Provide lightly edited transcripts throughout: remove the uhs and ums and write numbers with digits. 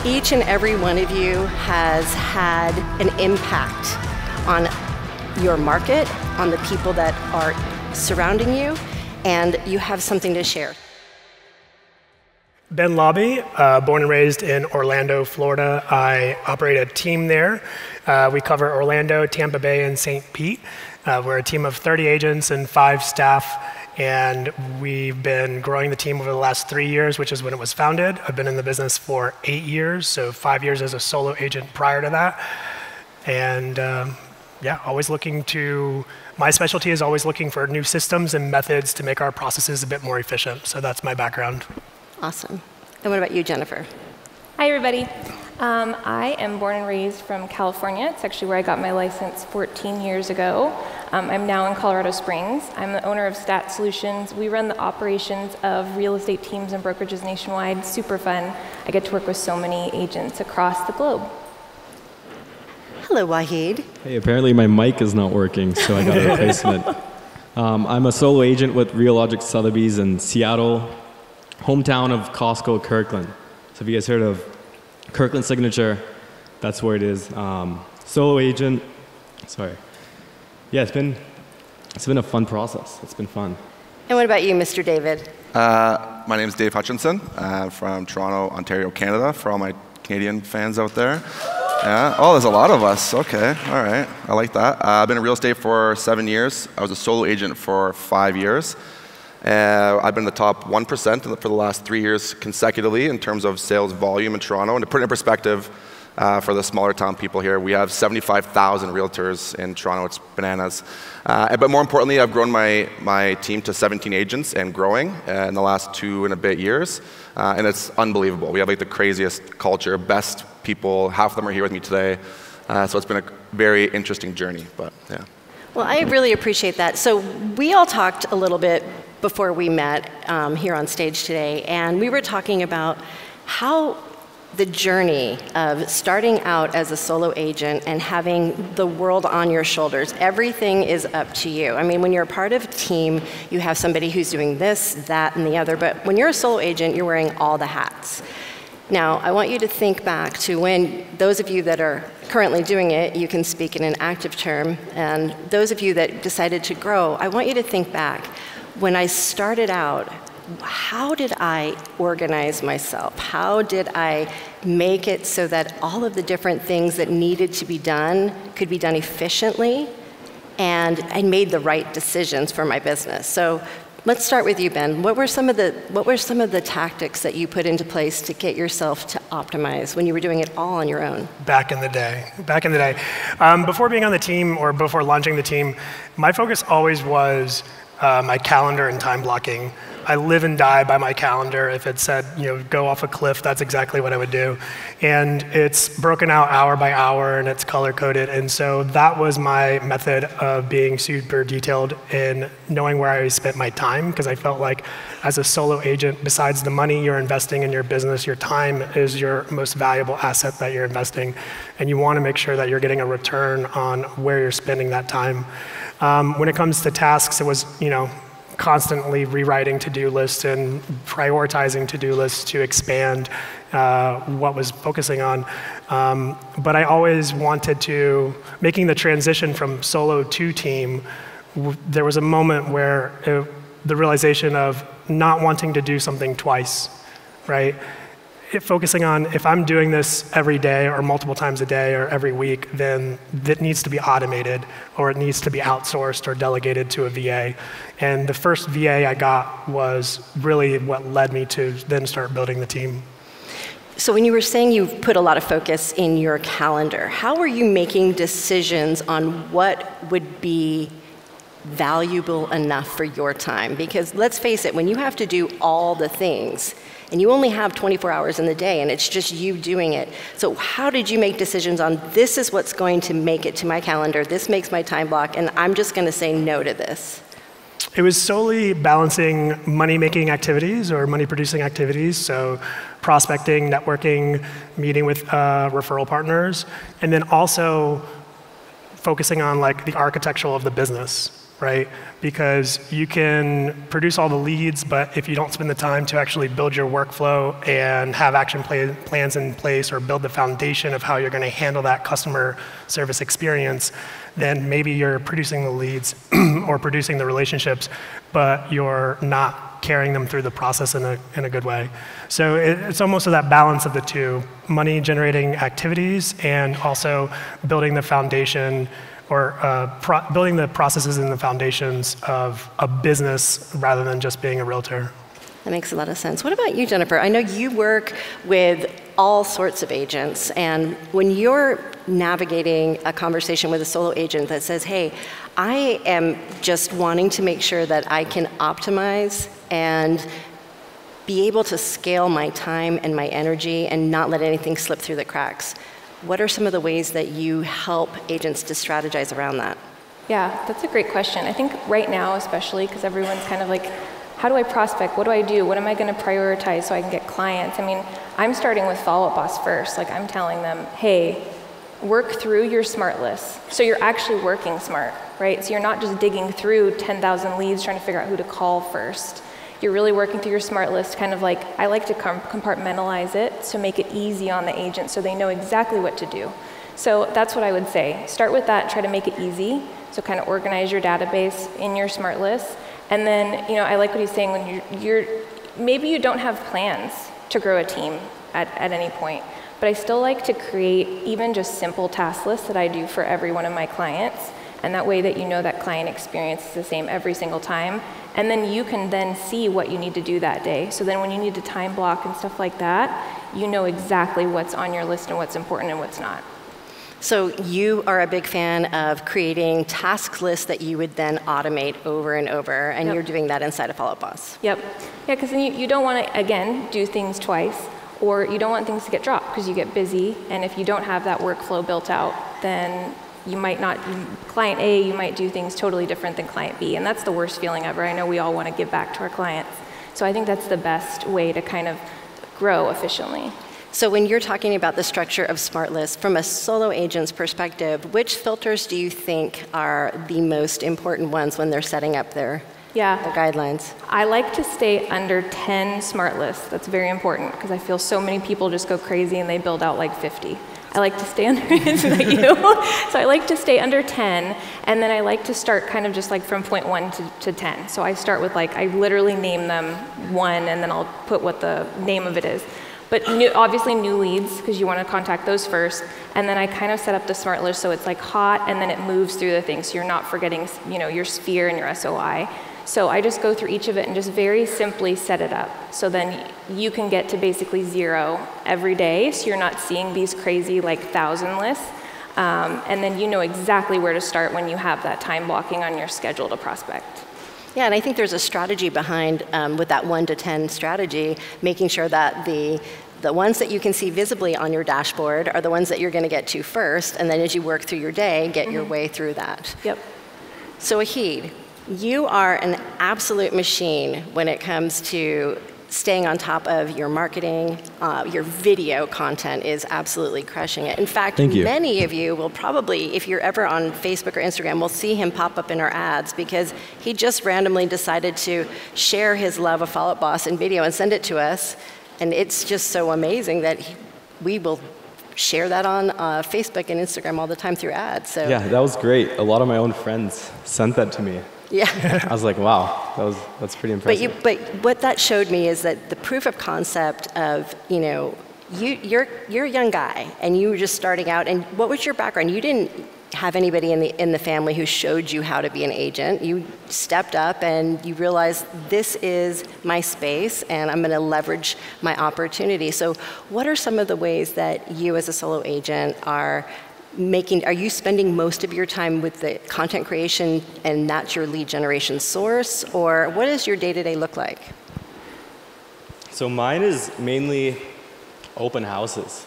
Each and every one of you has had an impact on your market, on the people that are surrounding you, and you have something to share. Ben Lobby, born and raised in Orlando, Florida. I operate a team there. We cover Orlando, Tampa Bay, and St. Pete. We're a team of 30 agents and 5 staff. And we've been growing the team over the last 3 years, which is when it was founded. I've been in the business for 8 years, so 5 years as a solo agent prior to that. And yeah, my specialty is always looking for new systems and methods to make our processes a bit more efficient. So that's my background. Awesome. And what about you, Jennifer? Hi, everybody. I am born and raised from California. It's actually where I got my license 14 years ago. I'm now in Colorado Springs. I'm the owner of Stat Solutions. We run the operations of real estate teams and brokerages nationwide. Super fun. I get to work with so many agents across the globe. Hello, Wahid. Hey, apparently my mic is not working, so I got a replacement. I'm a solo agent with Realogic Sotheby's in Seattle, hometown of Costco, Kirkland. So if you guys heard of Kirkland Signature, that's where it is. Solo agent, sorry. Yeah, it's been a fun process. It's been fun. And what about you, Mr. David? My name is Dave Hutchinson. I'm from Toronto, Ontario, Canada, for all my Canadian fans out there. Yeah. Oh, there's a lot of us. Okay, all right. I like that. I've been in real estate for 7 years. I was a solo agent for 5 years. I've been in the top 1% for the last 3 years consecutively in terms of sales volume in Toronto. And to put it in perspective, for the smaller town people here, we have 75,000 realtors in Toronto. It's bananas. But more importantly, I've grown my team to 17 agents and growing in the last 2 and a bit years. And it's unbelievable. We have like the craziest culture, best people. Half of them are here with me today. So it's been a very interesting journey, but yeah. Well, I really appreciate that. So we all talked a little bit before we met here on stage today, and we were talking about how the journey of starting out as a solo agent and having the world on your shoulders, everything is up to you. I mean, when you're a part of a team, you have somebody who's doing this, that, and the other, but when you're a solo agent, you're wearing all the hats. Now, I want you to think back to when those of you that are currently doing it, you can speak in an active term, and those of you that decided to grow, I want you to think back. When I started out, how did I organize myself? How did I make it so that all of the different things that needed to be done could be done efficiently, and I made the right decisions for my business? So let's start with you, Ben. What were some of the tactics that you put into place to get yourself to optimize when you were doing it all on your own? Back in the day. Before being on the team or before launching the team, my focus always was my calendar and time blocking. I live and die by my calendar. If it said, go off a cliff, that's exactly what I would do. And it's broken out hour by hour, and it's color-coded. And so that was my method of being super detailed in knowing where I spent my time, because I felt like as a solo agent, besides the money you're investing in your business, your time is your most valuable asset that you're investing. And you want to make sure that you're getting a return on where you're spending that time. When it comes to tasks, it was, constantly rewriting to-do lists and prioritizing to-do lists to expand what was focusing on. But I always wanted to, making the transition from solo to team, there was a moment where the realization of not wanting to do something twice, right? Focusing on, if I'm doing this every day or multiple times a day or every week, then it needs to be automated, or it needs to be outsourced or delegated to a VA. And the first VA I got was really what led me to then start building the team. So when you were saying you put a lot of focus in your calendar, how were you making decisions on what would be valuable enough for your time? Because let's face it, when you have to do all the things, and you only have 24 hours in the day, and it's just you doing it. So how did you make decisions on, this is what's going to make it to my calendar, this makes my time block, and I'm just going to say no to this? It was solely balancing money-making activities or money-producing activities, so prospecting, networking, meeting with referral partners, and then also focusing on like the architecture of the business. right? Because you can produce all the leads, but if you don't spend the time to actually build your workflow and have action plans in place or build the foundation of how you're going to handle that customer service experience, then maybe you're producing the leads or producing the relationships, but you're not carrying them through the process in a good way. So it's almost that balance of the two, money generating activities and also building the foundation or building the processes and the foundations of a business rather than just being a realtor. That makes a lot of sense. What about you, Jennifer? I know you work with all sorts of agents, and when you're navigating a conversation with a solo agent that says, hey, I am just wanting to make sure that I can optimize and be able to scale my time and my energy and not let anything slip through the cracks. What are some of the ways that you help agents to strategize around that? Yeah, that's a great question. I think right now, especially because everyone's kind of like, how do I prospect? What do I do? What am I going to prioritize so I can get clients? I mean, I'm starting with Follow Up Boss first. Like, I'm telling them, hey, work through your smart list. So you're actually working smart, right? So you're not just digging through 10,000 leads trying to figure out who to call first. You're really working through your smart list, kind of like, I like to compartmentalize it to make it easy on the agent so they know exactly what to do. So that's what I would say. Start with that, try to make it easy. So kind of organize your database in your smart list. And then, you know, I like what he's saying, when maybe you don't have plans to grow a team at any point, but I still like to create even just simple task lists that I do for every one of my clients. And that way that you know that client experience is the same every single time. And then you can then see what you need to do that day. So then when you need to time block and stuff like that, you know exactly what's on your list and what's important and what's not. So you are a big fan of creating task lists that you would then automate over and over, and you're doing that inside of Follow Up Boss. Yep. Yeah, because then you don't want to, again, do things twice, or you don't want things to get dropped because you get busy, and if you don't have that workflow built out, then you might not, client A, you might do things totally different than client B, and that's the worst feeling ever. I know we all want to give back to our clients. So I think that's the best way to kind of grow efficiently. So when you're talking about the structure of Smart List, from a solo agent's perspective, which filters do you think are the most important ones when they're setting up their guidelines? I like to stay under 10 Smart Lists. That's very important because I feel so many people just go crazy and they build out like 50. I like to stay under, isn't that you? So I like to stay under 10, and then I like to start kind of just like from point 1 to 10. So I start with like, I literally name them 1, and then I'll put what the name of it is. But obviously new leads, because you want to contact those first, and then I kind of set up the smart list so it's like hot, and then it moves through the things, so you're not forgetting, you know, your sphere and your SOI. So I just go through each of it and just very simply set it up. So then you can get to basically 0 every day, so you're not seeing these crazy like 1,000 lists. And then you know exactly where to start when you have that time blocking on your schedule to prospect. Yeah, and I think there's a strategy behind, with that 1 to 10 strategy, making sure that the ones that you can see visibly on your dashboard are the ones that you're going to get to first, and then as you work through your day, get your way through that. Yep. So Wahid, you are an absolute machine when it comes to staying on top of your marketing. Your video content is absolutely crushing it. In fact, many of you will probably, if you're ever on Facebook or Instagram, will see him pop up in our ads because he just randomly decided to share his love of Follow Up Boss in video and send it to us. And it's just so amazing that we will share that on Facebook and Instagram all the time through ads. So yeah, that was great. A lot of my own friends sent that to me. Yeah. I was like, wow, that's pretty impressive. But what that showed me is that the proof of concept of, you know, you're a young guy and you were just starting out, and what was your background? You didn't have anybody in the family who showed you how to be an agent. You stepped up and you realized this is my space and I'm going to leverage my opportunity. So what are some of the ways that you as a solo agent are you spending most of your time with the content creation and that's your lead generation source, or what does your day-to-day look like? So mine is mainly open houses.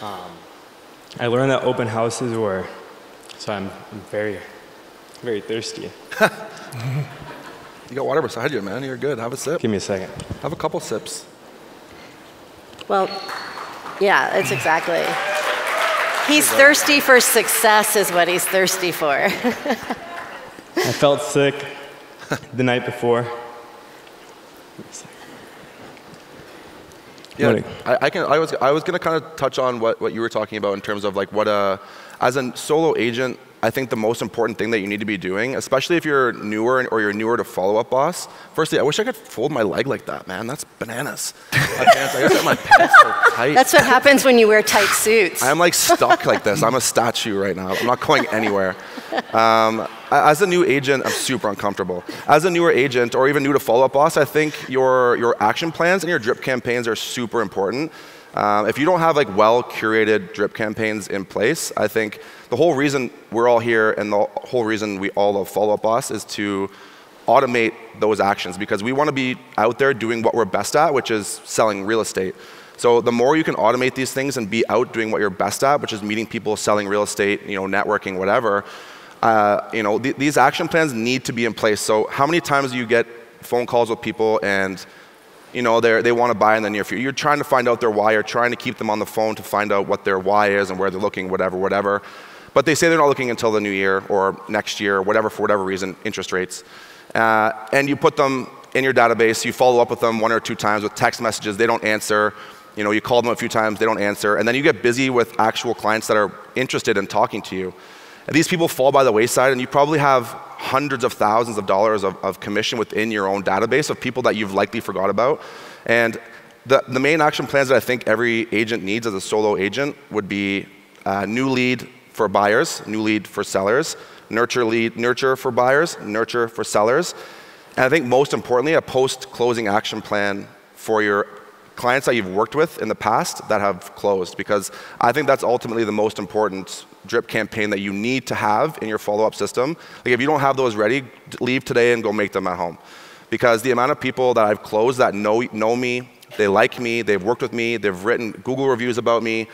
I learned that open houses were, so I'm very, very thirsty. You got water beside you, man. You're good. Have a sip. Give me a second. Have a couple sips. Well, yeah, that's exactly. He's thirsty for success is what he's thirsty for. I felt sick the night before. Yeah, I was going to kind of touch on what you were talking about in terms of like what as a solo agent, I think the most important thing that you need to be doing, especially if you're newer or you're newer to Follow-Up Boss. Firstly, I wish I could fold my leg like that, man. That's bananas. I gotta get my pants so tight. That's what happens when you wear tight suits. I'm like stuck like this. I'm a statue right now. I'm not going anywhere. As a new agent, I'm super uncomfortable. As a newer agent or even new to Follow-Up Boss, I think your action plans and your drip campaigns are super important. If you don't have like well-curated drip campaigns in place, I think the whole reason we're all here and the whole reason we all love Follow-Up Boss is to automate those actions because we want to be out there doing what we're best at, which is selling real estate. So the more you can automate these things and be out doing what you're best at, which is meeting people, selling real estate, networking, whatever, these action plans need to be in place. So how many times do you get phone calls with people and they want to buy in the near future? You're trying to find out their why. You're trying to keep them on the phone to find out what their why is and where they're looking, whatever. But they say they're not looking until the new year or next year, whatever, for whatever reason, interest rates. And you put them in your database. You follow up with them 1 or 2 times with text messages. They don't answer. You call them a few times. They don't answer. And then you get busy with actual clients that are interested in talking to you. And these people fall by the wayside, and you probably have hundreds of thousands of dollars of commission within your own database of people that you've likely forgot about. And the main action plans that I think every agent needs as a solo agent would be new lead for buyers, new lead for sellers, nurture for buyers, nurture for sellers. And I think most importantly, a post-closing action plan for your clients that you've worked with in the past that have closed, because I think that's ultimately the most important drip campaign that you need to have in your follow-up system. Like if you don't have those ready, leave today and go make them at home. Because the amount of people that I've closed that know me, they like me, they've worked with me, they've written Google reviews about me,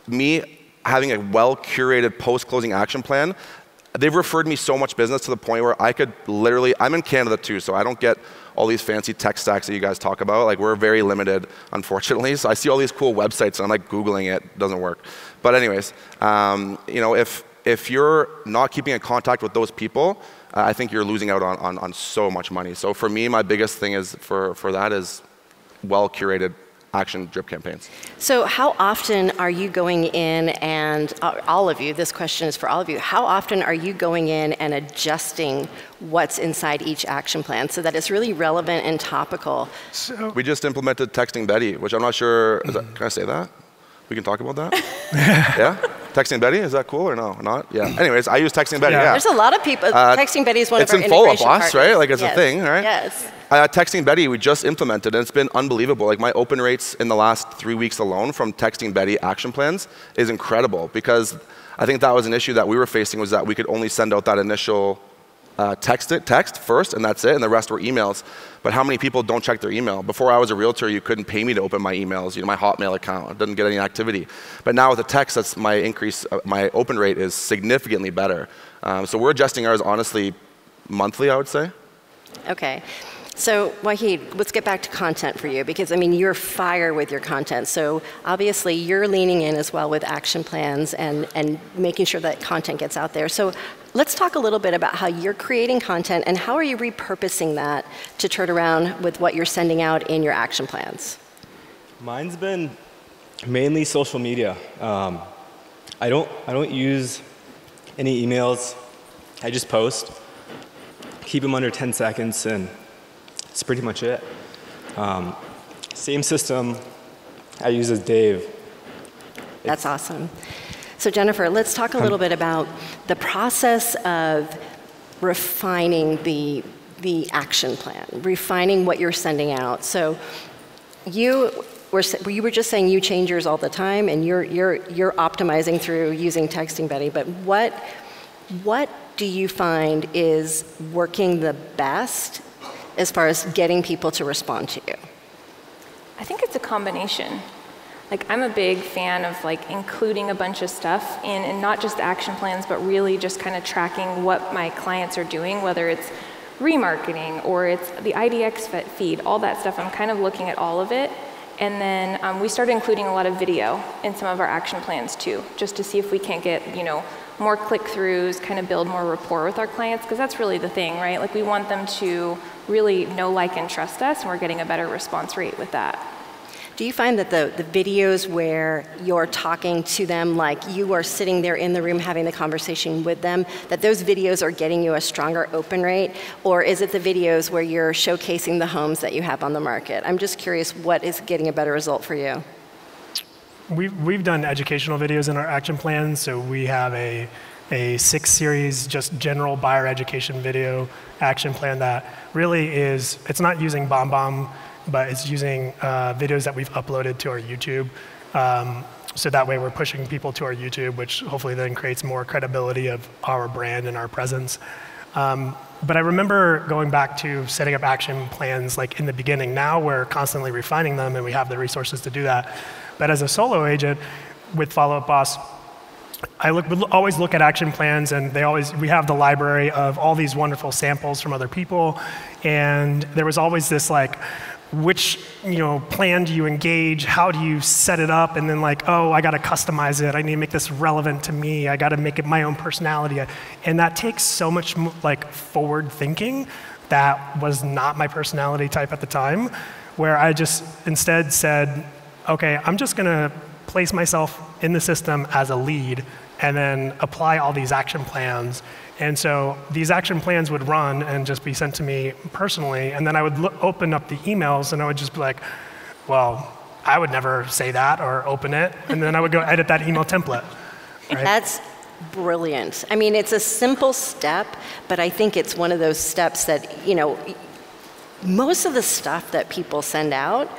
me having a well-curated post-closing action plan, they've referred me so much business to the point where I could literally, I'm in Canada too, so I don't get all these fancy tech stacks that you guys talk about. Like we're very limited, unfortunately. So I see all these cool websites and I'm like Googling it, it doesn't work. But anyways, if you're not keeping in contact with those people, I think you're losing out on so much money. So for me, my biggest thing is for that is well-curated action drip campaigns. So how often are you going in and, all of you, this question is for all of you, how often are you going in and adjusting what's inside each action plan so that it's really relevant and topical? So we just implemented Texting Betty, which I'm not sure, can I say that? We can talk about that? Yeah? Texting Betty, is that cool or no? Not? Yeah. Anyways, I use Texting Betty, yeah. There's a lot of people, Texting Betty is one of our integration partners. It's in Follow-Up Boss, right? Like it's a thing, right? Yes. Texting Betty, we just implemented, and it's been unbelievable. Like my open rates in the last 3 weeks alone from Texting Betty action plans is incredible, because I think that was an issue that we were facing, was that we could only send out that initial text first, and that's it, and the rest were emails. But how many people don't check their email? Before I was a realtor, you couldn't pay me to open my emails, my Hotmail account. It doesn't get any activity. But now with the text, that's my increase, my open rate is significantly better. So we're adjusting ours honestly monthly, I would say. Okay. So Wahid, let's get back to content for you, because you're fire with your content. So obviously you're leaning in as well with action plans and making sure that content gets out there. So let's talk a little bit about how you're creating content and how are you repurposing that to turn around with what you're sending out in your action plans. Mine's been mainly social media. I don't use any emails. I just post, keep them under 10 seconds, and that's pretty much it. Same system I use as Dave. That's awesome. So Jennifer, let's talk a little bit about the process of refining the action plan, refining what you're sending out. So you were just saying you change yours all the time, and you're optimizing through using Texting Betty. But what do you find is working the best as far as getting people to respond to you? I think it's a combination. Like, I'm a big fan of including a bunch of stuff in, and not just action plans, but really just kind of tracking what my clients are doing, whether it's remarketing or it's the IDX feed, all that stuff. I'm kind of looking at all of it And then we started including a lot of video in some of our action plans too, just to see if we can't get, more click-throughs, kind of build more rapport with our clients, because that's really the thing, right? Like we want them to really know, like, and trust us, and we're getting a better response rate with that. Do you find that the videos where you're talking to them, like you are sitting there in the room having the conversation with them, that those videos are getting you a stronger open rate? Or is it the videos where you're showcasing the homes that you have on the market? I'm just curious, what is getting a better result for you? We've done educational videos in our action plans, so we have a 6-series just general buyer education video action plan that really is, it's not using BombBomb, but it's using videos that we've uploaded to our YouTube. So that way we're pushing people to our YouTube, which hopefully then creates more credibility of our brand and our presence. But I remember going back to setting up action plans like in the beginning. Now we're constantly refining them and we have the resources to do that. But as a solo agent with Follow Up Boss, I always look at action plans, and we have the library of all these wonderful samples from other people, and there was always this like, which plan do you engage? How do you set it up? And then like, oh, I got to customize it. I need to make this relevant to me. I got to make it my own personality, and that takes so much like forward thinking that was not my personality type at the time, where I just instead said, okay, I'm just going to place myself in the system as a lead and then apply all these action plans. And so these action plans would run and just be sent to me personally, and then I would open up the emails and I would just be like, well, I would never say that or open it, and then I would go edit that email template. Right? That's brilliant. I mean, it's a simple step, but I think it's one of those steps that, most of the stuff that people send out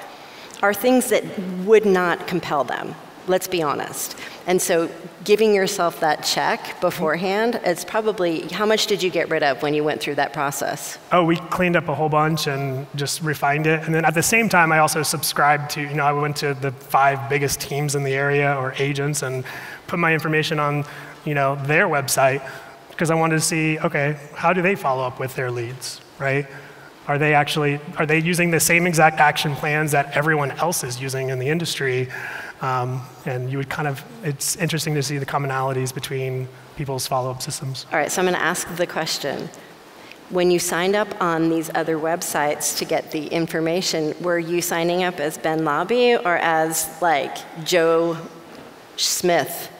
are things that would not compel them. Let's be honest. And so giving yourself that check beforehand, it's probably, how much did you get rid of when you went through that process? Oh, we cleaned up a whole bunch and just refined it. And then at the same time, I also subscribed to, I went to the 5 biggest teams in the area or agents and put my information on, their website, because I wanted to see, okay, how do they follow up with their leads, right? Are they using the same exact action plans that everyone else is using in the industry? And you would it's interesting to see the commonalities between people's follow-up systems. All right, so I'm going to ask the question. When you signed up on these other websites to get the information, were you signing up as Ben Lobby or as like Joe Smith?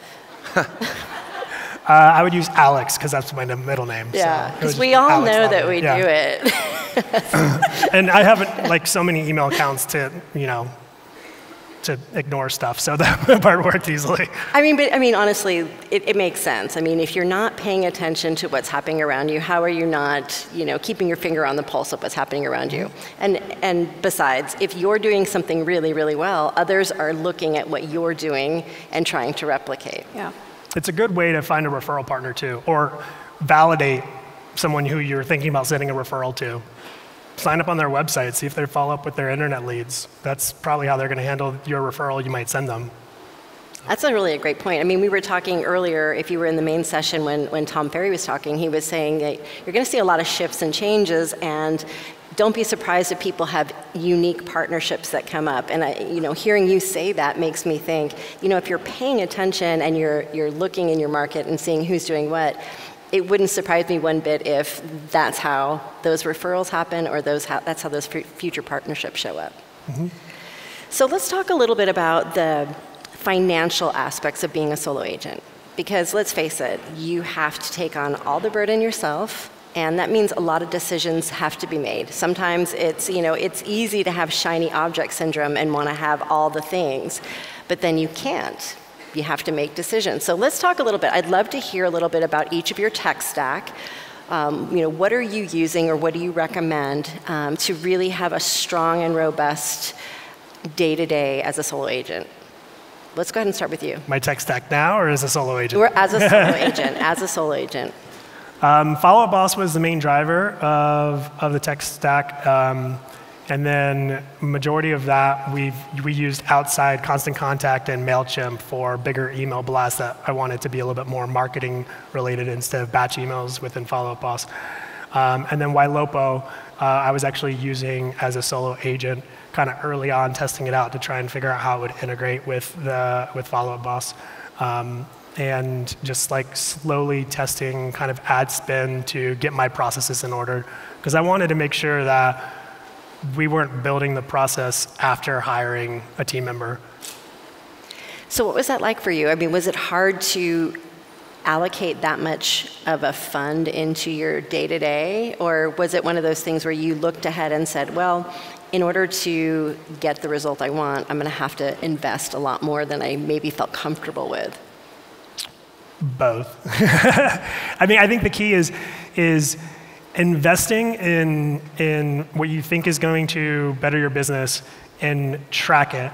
I would use Alex because that's my middle name. Yeah, because so we all Alex know Lobby. that we do it. And I have so many email accounts to ignore stuff, so that part worked easily. I mean, honestly, it makes sense. I mean, if you're not paying attention to what's happening around you, how are you not, keeping your finger on the pulse of what's happening around you? And besides, if you're doing something really, really well, others are looking at what you're doing and trying to replicate. Yeah. It's a good way to find a referral partner too, or validate someone who you're thinking about sending a referral to. Sign up on their website, see if they follow up with their internet leads. That's probably how they're going to handle your referral you might send them. That's a great point. I mean, we were talking earlier, if you were in the main session when Tom Ferry was talking, he was saying that you're going to see a lot of shifts and changes, and don't be surprised if people have unique partnerships that come up. And hearing you say that makes me think, if you're paying attention and you're looking in your market and seeing who's doing what, it wouldn't surprise me one bit if that's how those referrals happen, or that's how those future partnerships show up. Mm-hmm. So let's talk a little bit about the financial aspects of being a solo agent. Because let's face it, you have to take on all the burden yourself, and that means a lot of decisions have to be made. Sometimes it's easy to have shiny object syndrome and want to have all the things, but then you can't. You have to make decisions. So let's talk a little bit. I'd love to hear a little bit about each of your tech stack. What are you using, or what do you recommend to really have a strong and robust day-to-day as a solo agent? Let's go ahead and start with you. My tech stack now, or as a solo agent? Or as a solo agent, as a solo agent. Follow Up Boss was the main driver of the tech stack. And then majority of that, we used outside Constant Contact and MailChimp for bigger email blasts that I wanted to be a little bit more marketing related instead of batch emails within Follow Up Boss. And then Ylopo, I was actually using as a solo agent kind of early on testing it out to try and figure out how it would integrate with Follow Up Boss. And just like slowly testing kind of ad spend to get my processes in order. Because I wanted to make sure that we weren't building the process after hiring a team member. So what was that like for you? I mean, was it hard to allocate that much of a fund into your day-to-day? Or was it one of those things where you looked ahead and said, well, in order to get the result I want, I'm going to have to invest a lot more than I maybe felt comfortable with? Both. I mean, I think the key is investing in what you think is going to better your business and track it.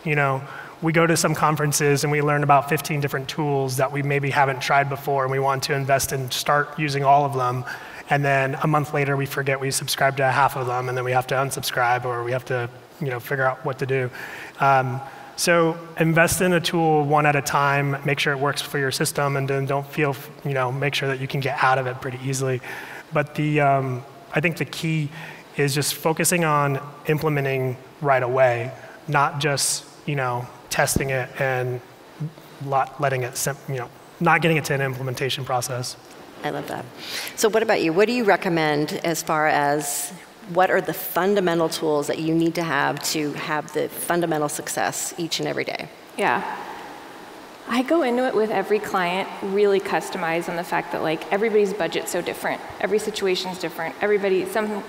You know, we go to some conferences and we learn about 15 different tools that we maybe haven't tried before, and we want to invest and start using all of them. And then a month later, we forget we subscribed to half of them, and then we have to unsubscribe, or we have to, you know, figure out what to do. So invest in a tool one at a time, make sure it works for your system, and then don't feel, you know, make sure that you can get out of it pretty easily. But I think the key is just focusing on implementing right away, not just, you know, testing it and letting it, you know, not getting it to an implementation process. I love that. So what about you? What do you recommend as far as what are the fundamental tools that you need to have the fundamental success each and every day? Yeah. I go into it with every client really customized on the fact that like everybody's budget's so different. Every situation's different.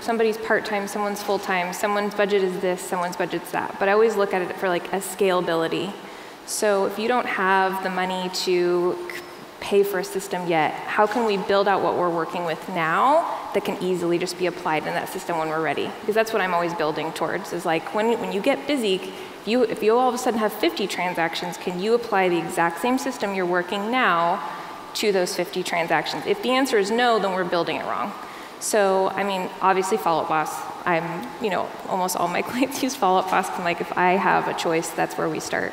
Somebody's part-time, someone's full-time, someone's budget is this, someone's budget's that. But I always look at it for like a scalability. So if you don't have the money to pay for a system yet, how can we build out what we're working with now that can easily just be applied in that system when we're ready? Because that's what I'm always building towards, is like when you get busy, if you all of a sudden have 50 transactions, can you apply the exact same system you're working now to those 50 transactions? If the answer is no, then we're building it wrong. So, I mean, obviously Follow Up Boss, almost all my clients use Follow Up Boss, and like if I have a choice, that's where we start.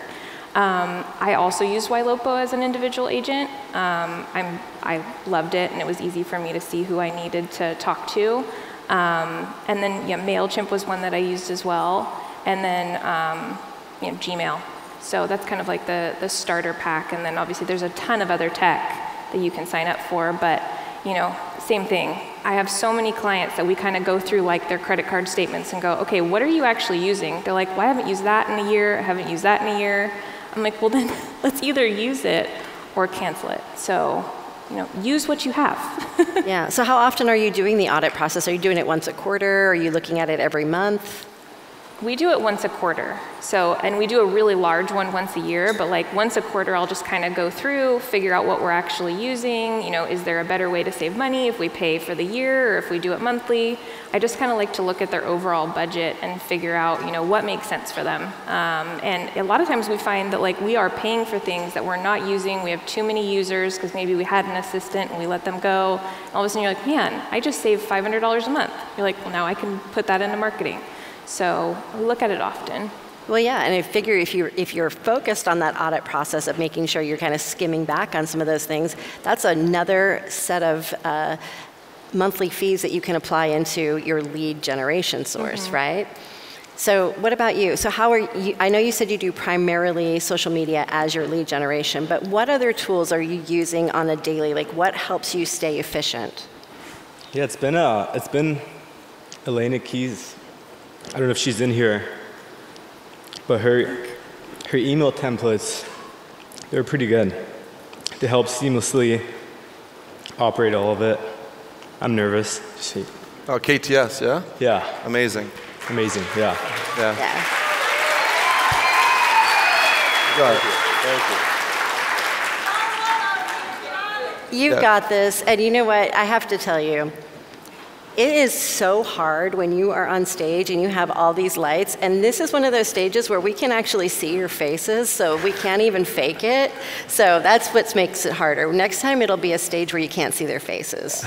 I also used Ylopo as an individual agent. I loved it, and it was easy for me to see who I needed to talk to. And then MailChimp was one that I used as well. And then Gmail. So that's kind of like the starter pack. And then obviously there's a ton of other tech that you can sign up for. But same thing. I have so many clients that we kind of go through like their credit card statements and go, okay, what are you actually using? They're like, well, I haven't used that in a year. I haven't used that in a year. I'm like, well then let's either use it or cancel it. So, use what you have. Yeah, so how often are you doing the audit process? Are you doing it once a quarter? Are you looking at it every month? We do it once a quarter. So, and we do a really large one once a year, but like once a quarter, I'll just kind of go through, figure out what we're actually using. Is there a better way to save money if we pay for the year or if we do it monthly? I just kind of like to look at their overall budget and figure out, what makes sense for them. And a lot of times we find that like we are paying for things that we're not using. We have too many users because maybe we had an assistant and we let them go. And all of a sudden you're like, man, I just saved $500 a month. You're like, well, now I can put that into marketing. So we look at it often. Well, yeah, and I figure if you're focused on that audit process of making sure you're kind of skimming back on some of those things, that's another set of monthly fees that you can apply into your lead generation source, right? So what about you? So how are you? I know you said you do primarily social media as your lead generation, but what other tools are you using on a daily? Like, what helps you stay efficient? Yeah, it's been Elena Keys. I don't know if she's in here, but her email templates, they're pretty good. They help seamlessly operate all of it. I'm nervous. Oh, KTS, yeah? Yeah. Amazing. Amazing, yeah. Yeah. Thank you. You've got this, and you know what? I have to tell you, it is so hard when you are on stage and you have all these lights, and this is one of those stages where we can actually see your faces, so we can't even fake it. So that's what makes it harder. Next time it'll be a stage where you can't see their faces.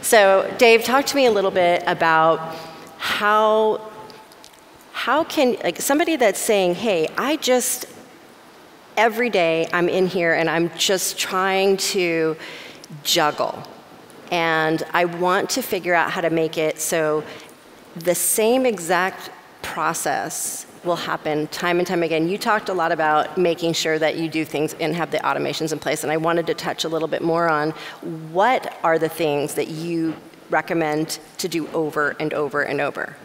So Dave, talk to me a little bit about how can, like somebody that's saying, hey, every day I'm in here and I'm just trying to juggle. And I want to figure out how to make it so the same exact process will happen time and time again. You talked a lot about making sure that you do things and have the automations in place, and I wanted to touch a little bit more on what are the things that you recommend to do over and over and over?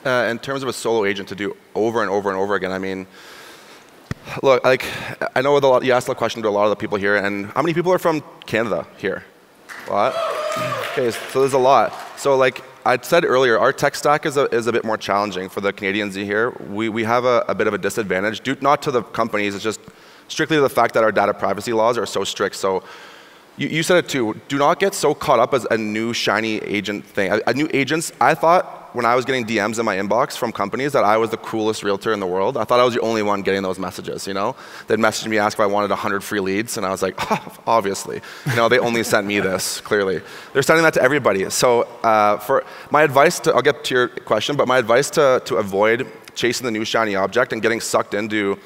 In terms of a solo agent to do over and over and over again, I mean, look, like, I know you asked the question to a lot of the people here, and how many people are from Canada here? A lot? Okay, so there's a lot. So like I said earlier, our tech stack is a bit more challenging for the Canadians here. We have a bit of a disadvantage, due not to the companies, it's just strictly to the fact that our data privacy laws are so strict. So you said it too, do not get so caught up as a new shiny agent thing. New agents, I thought when I was getting DMs in my inbox from companies that I was the coolest realtor in the world. I thought I was the only one getting those messages, you know? They'd message me, ask if I wanted 100 free leads, and I was like, oh, obviously. You know, they only sent me this, clearly. They're sending that to everybody. So for my advice I'll get to your question, but my advice to avoid chasing the new shiny object and getting sucked into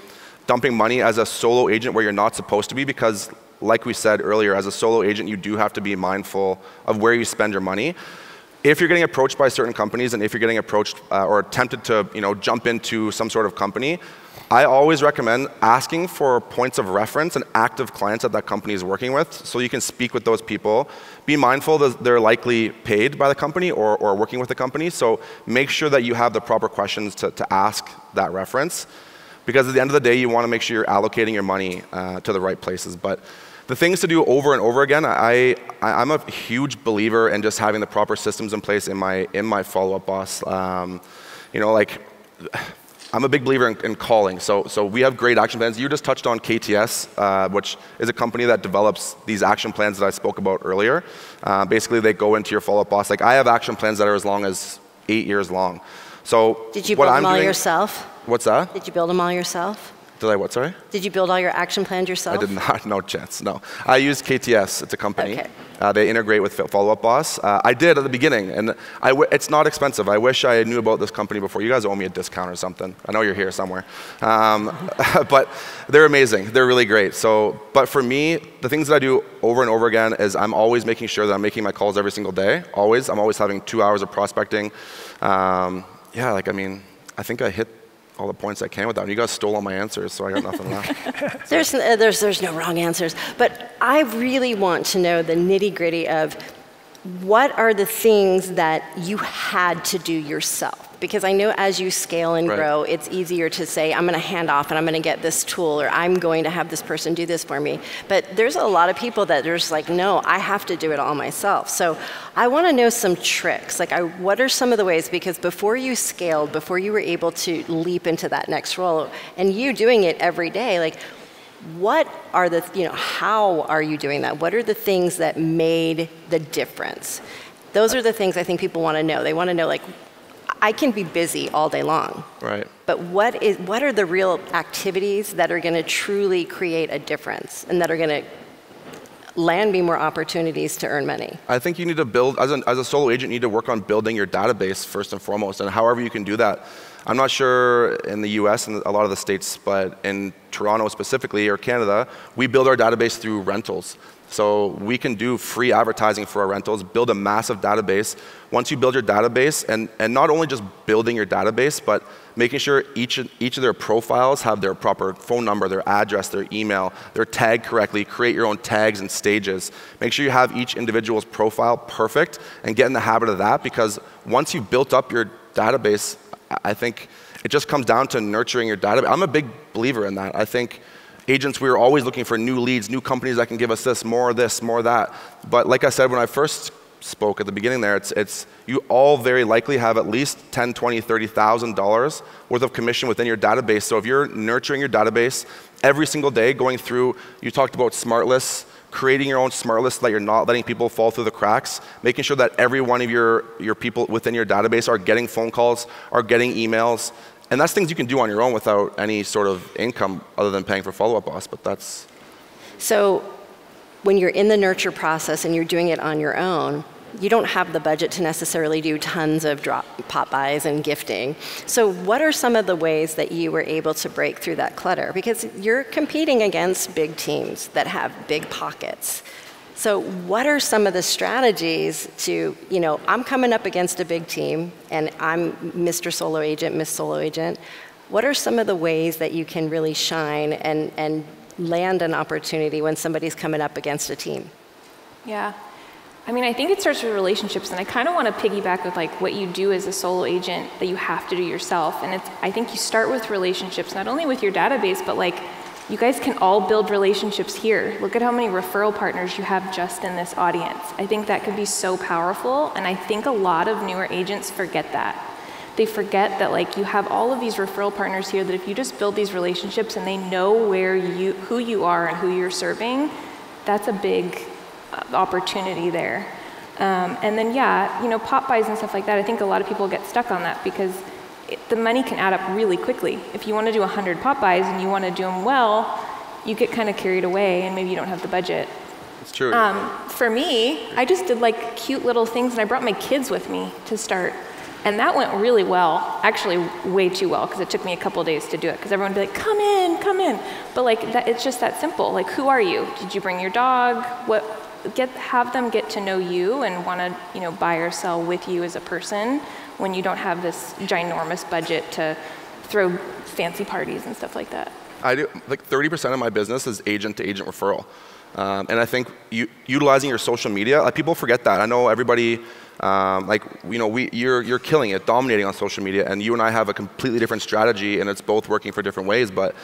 dumping money as a solo agent where you're not supposed to be, because like we said earlier, as a solo agent, you do have to be mindful of where you spend your money. If you're getting approached by certain companies, and if you're getting approached or tempted to jump into some sort of company, I always recommend asking for points of reference and active clients that company is working with, so you can speak with those people. Be mindful that they're likely paid by the company or working with the company, so make sure that you have the proper questions to ask that reference, because at the end of the day, you want to make sure you're allocating your money to the right places. But the things to do over and over again, I'm a huge believer in just having the proper systems in place in my follow-up boss. Like, I'm a big believer in calling. So we have great action plans. You just touched on KTS, which is a company that develops these action plans that I spoke about earlier. Basically, they go into your follow-up boss. Like, I have action plans that are as long as 8 years long. So did you build them all yourself? What's that? Did you build them all yourself? Did I what, sorry? Did you build all your action plans yourself? I did not, no chance, no. I use KTS, it's a company. Okay. They integrate with Follow-Up Boss. I did at the beginning, and it's not expensive. I wish I knew about this company before. You guys owe me a discount or something. I know you're here somewhere. But they're amazing, they're really great. But for me, the things that I do over and over again is I'm always making sure that I'm making my calls every single day, always. I'm always having 2 hours of prospecting. I think I hit all the points I can with that. You guys stole all my answers, so I got nothing left. There's no wrong answers. But I really want to know the nitty-gritty of what are the things that you had to do yourself? Because I know as you scale and grow, it's easier to say, I'm going to hand off and I'm going to get this tool, or I'm going to have this person do this for me. But there's a lot of people that are just like, no, I have to do it all myself. So I want to know some tricks. Like, what are some of the ways? Because before you scaled, before you were able to leap into that next role, and you doing it every day, like, what are the, how are you doing that? What are the things that made the difference? Those are the things I think people want to know. They want to know, like, I can be busy all day long. Right. But what are the real activities that are going to truly create a difference and that are going to land me more opportunities to earn money? I think you need to build, as a solo agent, you need to work on building your database first and foremost, and however you can do that. I'm not sure in the US and a lot of the states, but in Toronto specifically, or Canada, we build our database through rentals. So we can do free advertising for our rentals, build a massive database. Once you build your database, and not only just building your database, but making sure each of their profiles have their proper phone number, their address, their email, they're tagged correctly, create your own tags and stages. Make sure you have each individual's profile perfect and get in the habit of that, because once you've built up your database, I think it just comes down to nurturing your database. I'm a big believer in that. I think agents, we were always looking for new leads, new companies that can give us this, more that. But like I said, when I first spoke at the beginning there, it's you all very likely have at least $10,000, $20,000, $30,000 worth of commission within your database. So if you're nurturing your database every single day, going through, you talked about smart lists, creating your own smart list so that you're not letting people fall through the cracks, making sure that every one of your people within your database are getting phone calls, are getting emails. And that's things you can do on your own without any sort of income other than paying for Follow-Up Boss, but that's... So when you're in the nurture process and you're doing it on your own, you don't have the budget to necessarily do tons of pop buys and gifting. So what are some of the ways that you were able to break through that clutter? Because you're competing against big teams that have big pockets. So what are some of the strategies to, I'm coming up against a big team and I'm Mr. Solo Agent, Miss Solo Agent. What are some of the ways that you can really shine and land an opportunity when somebody's coming up against a team? Yeah. I mean, I think it starts with relationships, and I kind of want to piggyback with like what you do as a solo agent that you have to do yourself. And I think you start with relationships, not only with your database, but like you guys can all build relationships here. Look at how many referral partners you have just in this audience. I think that could be so powerful, and I think a lot of newer agents forget that. They forget that like you have all of these referral partners here that if you just build these relationships and they know who you are and who you're serving, that's a big opportunity there. And then pop buys and stuff like that, I think a lot of people get stuck on that because the money can add up really quickly. If you want to do 100 pop buys and you want to do them well, you get kind of carried away and maybe you don't have the budget. It's true. For me, I just did like cute little things and I brought my kids with me to start. And that went really well, actually way too well, because it took me a couple days to do it, because everyone would be like, come in, come in. But like, it's just that simple. Like, who are you? Did you bring your dog? Have them get to know you and want to, buy or sell with you as a person when you don't have this ginormous budget to throw fancy parties and stuff like that. I do, like 30% of my business is agent-to-agent referral. And I think utilizing your social media, like people forget that. I know everybody, you're killing it, dominating on social media, and you and I have a completely different strategy, and it's both working for different ways. But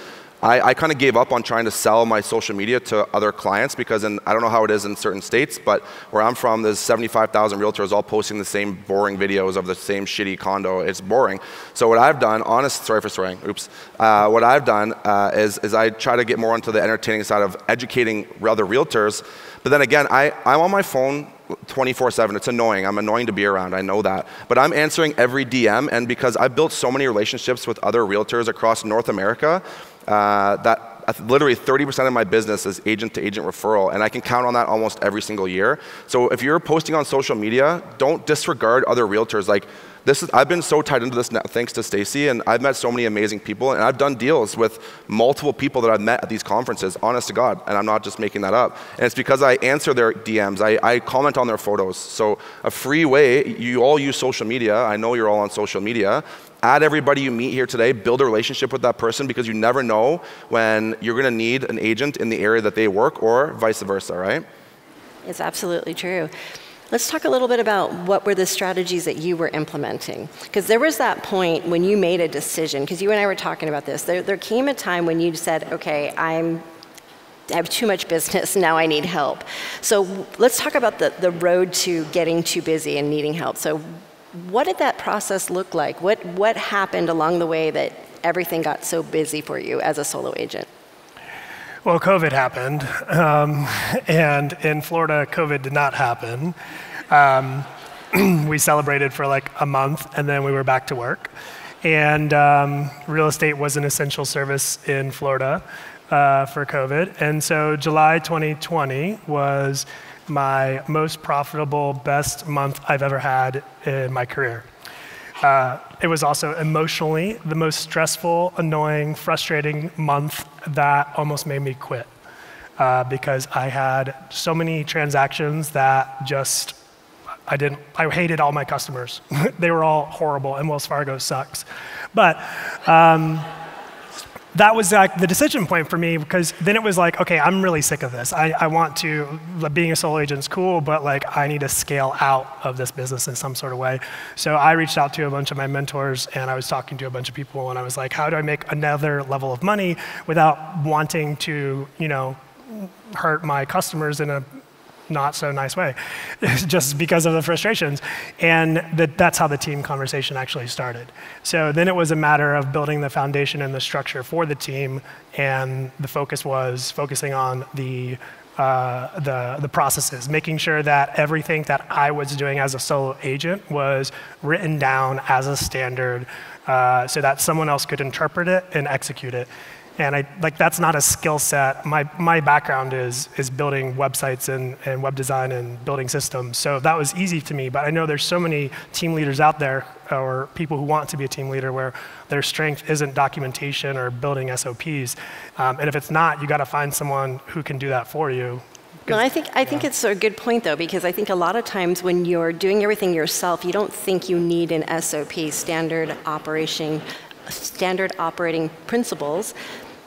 I kind of gave up on trying to sell my social media to other clients because I don't know how it is in certain states, but where I'm from, there's 75,000 realtors all posting the same boring videos of the same shitty condo. It's boring. So what I've done, sorry for swearing, oops. What I've done is I try to get more onto the entertaining side of educating other realtors. But then again, I'm on my phone 24/7. It's annoying. I'm annoying to be around. I know that. But I'm answering every DM, and because I've built so many relationships with other realtors across North America, that literally 30% of my business is agent-to-agent referral, and I can count on that almost every single year. So if you're posting on social media, don't disregard other realtors. Like I've been so tied into this now, thanks to Stacy, and I've met so many amazing people, and I've done deals with multiple people that I've met at these conferences, honest to God, and I'm not just making that up. And it's because I answer their DMs, I comment on their photos. So a free way, you all use social media, I know you're all on social media, add everybody you meet here today, build a relationship with that person, because you never know when you're gonna need an agent in the area that they work, or vice versa, right? It's absolutely true. Let's talk a little bit about what were the strategies that you were implementing. Because there was that point when you made a decision, because you and I were talking about this. There came a time when you said, okay, I have too much business, now I need help. So let's talk about the road to getting too busy and needing help. So what did that process look like? What happened along the way that everything got so busy for you as a solo agent? Well, COVID happened, and in Florida, COVID did not happen. We celebrated for like a month, and then we were back to work. And real estate was an essential service in Florida for COVID. And so July 2020 was my most profitable, best month I've ever had in my career. It was also emotionally the most stressful, annoying, frustrating month that almost made me quit because I had so many transactions that just, I hated all my customers. They were all horrible, and Wells Fargo sucks. But that was like the decision point for me, because then it was like, okay, I'm really sick of this. I want to, being a solo agent's cool, but like I need to scale out of this business in some sort of way. So I reached out to a bunch of my mentors, and I was talking to a bunch of people, and I was like, how do I make another level of money without wanting to, hurt my customers in a not so nice way, just because of the frustrations. And that's how the team conversation actually started. So then it was a matter of building the foundation and the structure for the team, and the focus was focusing on the processes, making sure that everything that I was doing as a solo agent was written down as a standard so that someone else could interpret it and execute it. And that's not a skill set. My background is building websites and web design and building systems. So that was easy to me, but I know there's so many team leaders out there, or people who want to be a team leader, where their strength isn't documentation or building SOPs. And if it's not, you gotta find someone who can do that for you. No, I think it's a good point, though, because I think a lot of times when you're doing everything yourself, you don't think you need an SOP, standard operating principles,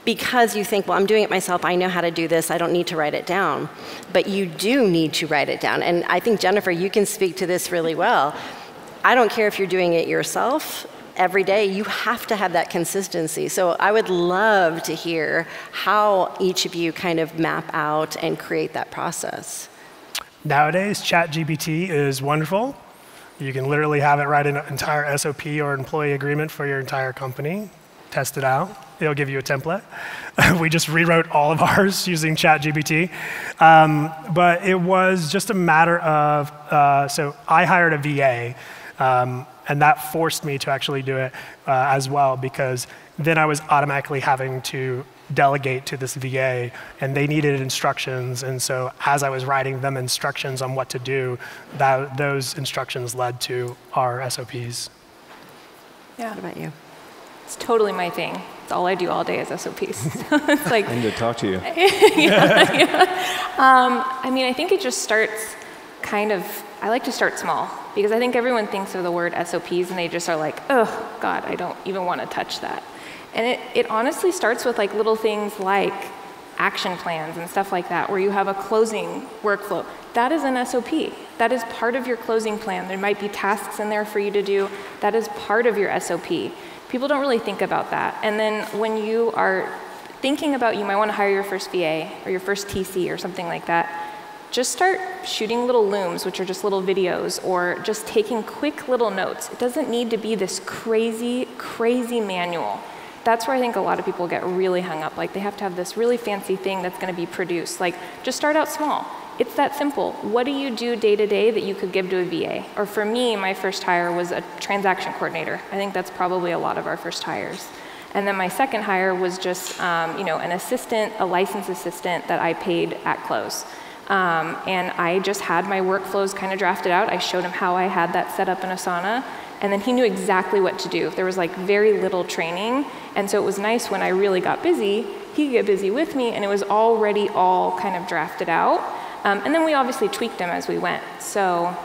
because you think, well, I'm doing it myself, I know how to do this, I don't need to write it down. But you do need to write it down. And I think, Jennifer, you can speak to this really well. I don't care if you're doing it yourself. Every day, you have to have that consistency. So I would love to hear how each of you kind of map out and create that process. Nowadays, ChatGPT is wonderful. You can literally have it write an entire SOP or employee agreement for your entire company. Test it out. It'll give you a template. We just rewrote all of ours using ChatGPT. But it was just a matter of, so I hired a VA. And that forced me to actually do it as well, because then I was automatically having to delegate to this VA, and they needed instructions. And so as I was writing them instructions on what to do, those instructions led to our SOPs. Yeah. What about you? It's totally my thing. It's all I do all day is SOPs. So it's like, I need to talk to you. I mean, I think it just starts kind of, I like to start small, because I think everyone thinks of the word SOPs and they just are like, oh God, I don't even want to touch that. And it honestly starts with like little things like action plans and stuff like that, where you have a closing workflow. That is an SOP. That is part of your closing plan. There might be tasks in there for you to do. That is part of your SOP. People don't really think about that. And then when you are thinking about, you might want to hire your first VA or your first TC or something like that, just start shooting little looms, which are just little videos, or just taking quick little notes. It doesn't need to be this crazy, crazy manual. That's where I think a lot of people get really hung up. Like, they have to have this really fancy thing that's going to be produced. Like, just start out small. It's that simple. What do you do day to day that you could give to a VA? Or for me, my first hire was a transaction coordinator. I think that's probably a lot of our first hires. And then my second hire was just an assistant, a licensed assistant that I paid at close. And I just had my workflows kind of drafted out. I showed him how I had that set up in Asana, and then he knew exactly what to do. There was like very little training, and so it was nice when I really got busy, he could get busy with me, and it was already all kind of drafted out. And then we obviously tweaked them as we went. So,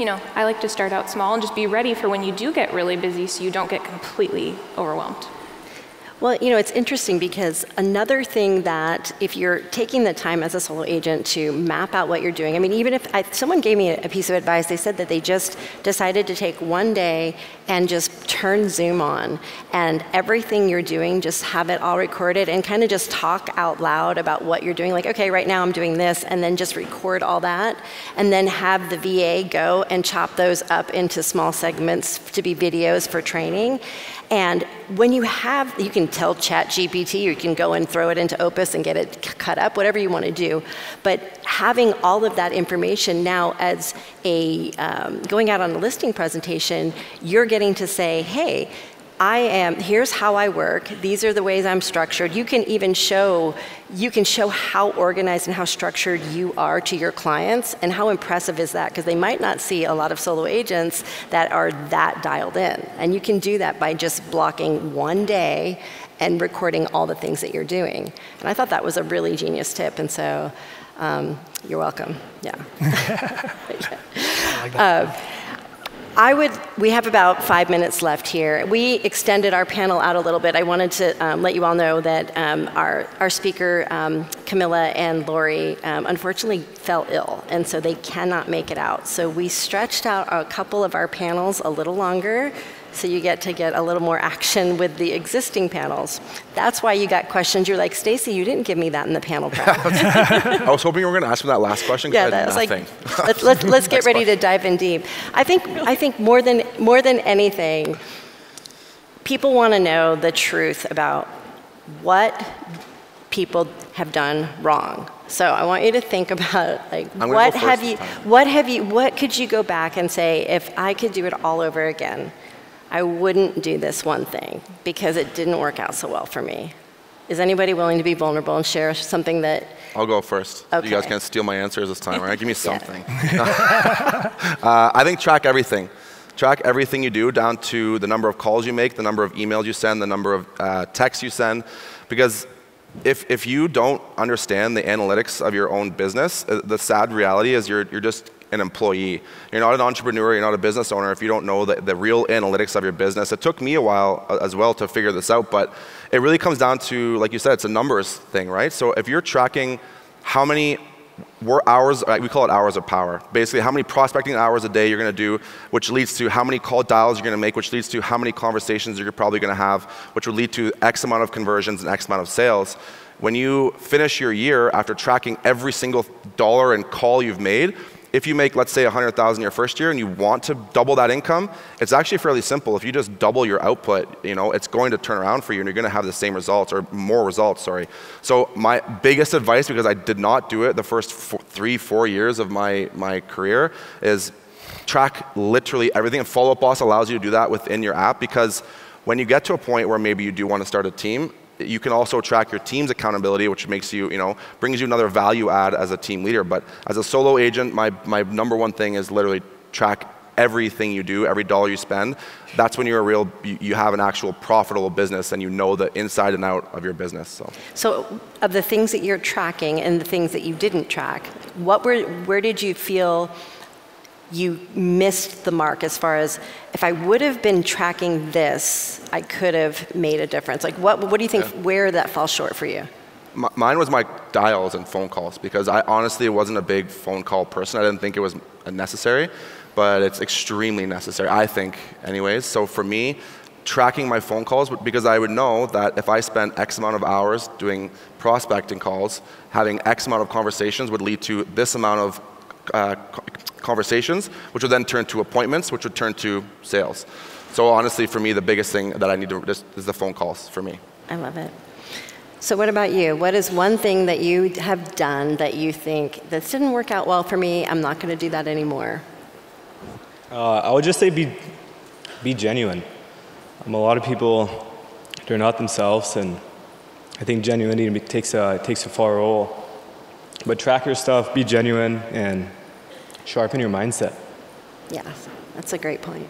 I like to start out small and just be ready for when you do get really busy so you don't get completely overwhelmed. Well, it's interesting, because another thing that if you're taking the time as a solo agent to map out what you're doing, I mean, even if someone gave me a piece of advice, they said that they just decided to take one day and just turn Zoom on, and everything you're doing, just have it all recorded and kind of just talk out loud about what you're doing. Like, okay, right now I'm doing this, and then just record all that, and then have the VA go and chop those up into small segments to be videos for training. And when you can tell ChatGPT, you can go and throw it into Opus and get it cut up, whatever you want to do. But having all of that information now as going out on a listing presentation, you're getting to say, hey, here's how I work, these are the ways I'm structured. You can even show how organized and how structured you are to your clients, and how impressive is that, because they might not see a lot of solo agents that are that dialed in. And you can do that by just blocking one day and recording all the things that you're doing. And I thought that was a really genius tip, and so you're welcome. Yeah. I like that. We have about 5 minutes left here. We extended our panel out a little bit. I wanted to let you all know that our speaker, Camilla and Lori, unfortunately fell ill, and so they cannot make it out. So we stretched out a couple of our panels a little longer, so you get a little more action with the existing panels. That's why you got questions. You're like, Stacy, you didn't give me that in the panel prep. I was hoping you were going to ask me that last question. Yeah, that was nothing. Like, let's get ready to dive in deep. I think more than anything, people want to know the truth about what people have done wrong. So I want you to think about, like, what could you go back and say, if I could do it all over again, I wouldn't do this one thing because it didn't work out so well for me. Is anybody willing to be vulnerable and share something that... I'll go first. Okay. You guys can't steal my answers this time, right? Give me something. I think track everything. Track everything you do, down to the number of calls you make, the number of emails you send, the number of texts you send. Because if you don't understand the analytics of your own business, the sad reality is you're just an employee. You're not an entrepreneur, you're not a business owner if you don't know the real analytics of your business. It took me a while as well to figure this out, but it really comes down to, like you said, it's a numbers thing, right? So if you're tracking how many hours, we call it hours of power. Basically, how many prospecting hours a day you're going to do, which leads to how many call dials you're going to make, which leads to how many conversations you're probably going to have, which will lead to X amount of conversions and X amount of sales. When you finish your year after tracking every single dollar and call you've made, if you make, let's say, $100,000 your first year and you want to double that income, it's actually fairly simple. If you just double your output, it's going to turn around for you and you're going to have the same results or more results, sorry. So my biggest advice, because I did not do it the first 3-4 years of my career, is track literally everything. And Follow Up Boss allows you to do that within your app, because when you get to a point where maybe you do want to start a team, you can also track your team's accountability, which makes you, brings you another value add as a team leader. But as a solo agent, my number one thing is literally track everything you do, every dollar you spend. That's when you have an actual profitable business and you know the inside and out of your business. So of the things that you're tracking and the things that you didn't track, where did you feel you missed the mark as far as, if I would have been tracking this, I could have made a difference? Like what do you think, where that falls short for you? Mine was my dials and phone calls, because I honestly wasn't a big phone call person. I didn't think it was necessary, but it's extremely necessary, I think, anyways. So for me, tracking my phone calls, because I would know that if I spent X amount of hours doing prospecting calls, having X amount of conversations would lead to this amount of conversations, which would then turn to appointments, which would turn to sales. So honestly, for me, the biggest thing that I need to is the phone calls for me. I love it. So what about you? What is one thing that you have done that you think, this didn't work out well for me, I'm not going to do that anymore? I would just say be genuine. A lot of people, they're not themselves, and I think genuinity takes a far role. But track your stuff, be genuine, and sharpen your mindset. Yes, that's a great point.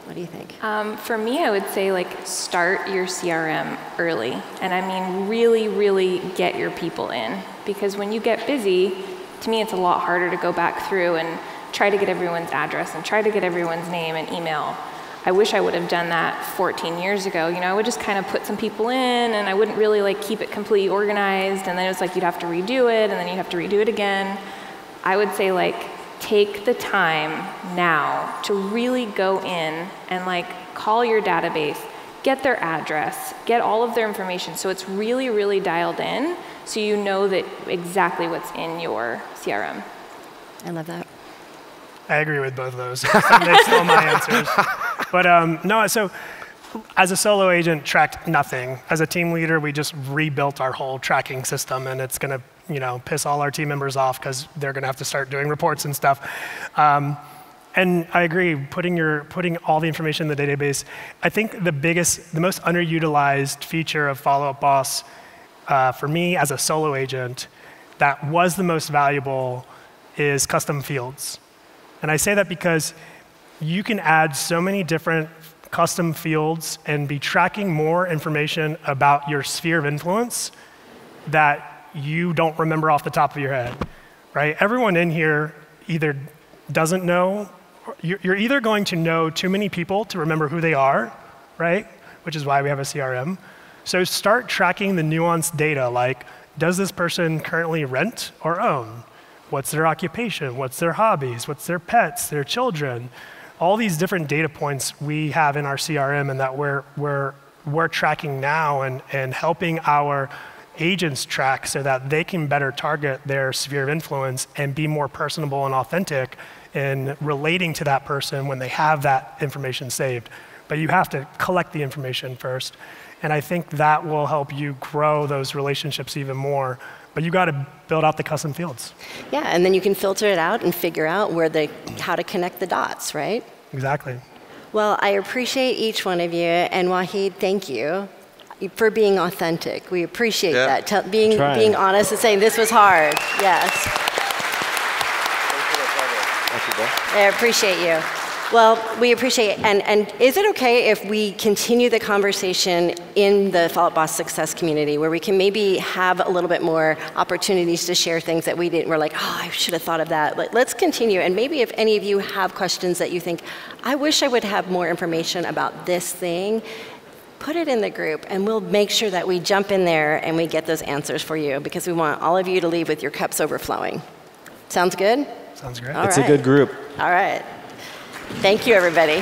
What do you think? For me, I would say start your CRM early. And I mean really, really get your people in. Because when you get busy, to me it's a lot harder to go back through and try to get everyone's address and try to get everyone's name and email. I wish I would have done that 14 years ago. I would just kind of put some people in and I wouldn't really keep it completely organized, and then it was you'd have to redo it and then you'd have to redo it again. I would say take the time now to really go in and call your database, get their address, get all of their information so it's really, really dialed in so you know that exactly what's in your CRM. I love that. I agree with both of those. They're still my answers. But no, so as a solo agent, tracked nothing. As a team leader, we just rebuilt our whole tracking system, and it's going to piss all our team members off because they're going to have to start doing reports and stuff. And I agree, putting all the information in the database. I think the most underutilized feature of Follow Up Boss for me as a solo agent that was the most valuable is custom fields. And I say that because you can add so many different custom fields and be tracking more information about your sphere of influence that you don't remember off the top of your head, right? Everyone in here either doesn't know, you're either going to know too many people to remember who they are, right? Which is why we have a CRM. So start tracking the nuanced data, does this person currently rent or own? What's their occupation? What's their hobbies? What's their pets, their children? All these different data points we have in our CRM and that we're tracking now and helping our agents track so that they can better target their sphere of influence and be more personable and authentic in relating to that person when they have that information saved. But you have to collect the information first. And I think that will help you grow those relationships even more. But you got to build out the custom fields. Yeah, and then you can filter it out and figure out how to connect the dots, right? Exactly. Well, I appreciate each one of you, and Wahid, thank you for being authentic. We appreciate that, being honest and saying this was hard. Yes. I appreciate you. Well, we appreciate it. And is it okay if we continue the conversation in the Fall Out Boss Success community, where we can maybe have a little bit more opportunities to share things that we didn't, we're like, oh, I should have thought of that. Let's continue. And maybe if any of you have questions that you think, I wish I would have more information about this thing, put it in the group, and we'll make sure that we jump in there and we get those answers for you, because we want all of you to leave with your cups overflowing. Sounds good? Sounds great. It's a good group. All right. Thank you, everybody.